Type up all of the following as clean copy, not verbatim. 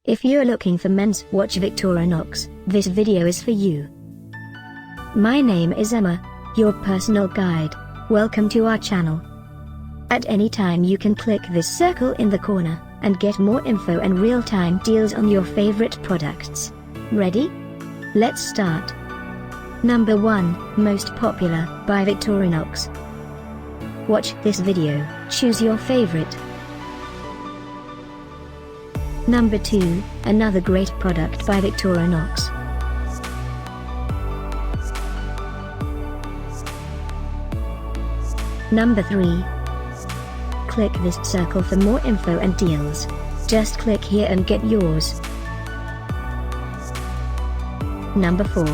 If you're looking for men's watch Victorinox, this video is for you. My name is Emma, your personal guide. Welcome to our channel. At any time you can click this circle in the corner, and get more info and real-time deals on your favorite products. Ready? Let's start. Number 1, Most Popular, by Victorinox. Watch this video, choose your favorite. Number 2, another great product by Victorinox. Number 3. Click this circle for more info and deals. Just click here and get yours. Number 4.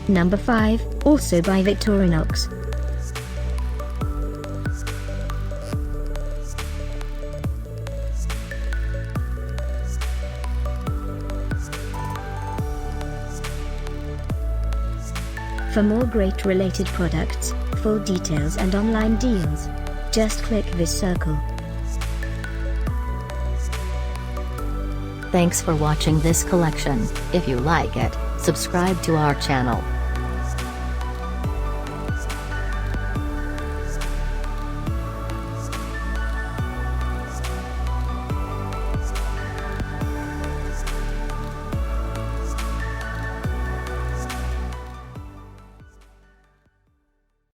Number 5, also by Victorinox. For more great related products, full details and online deals, just click this circle. Thanks for watching this collection. If you like it, subscribe to our channel.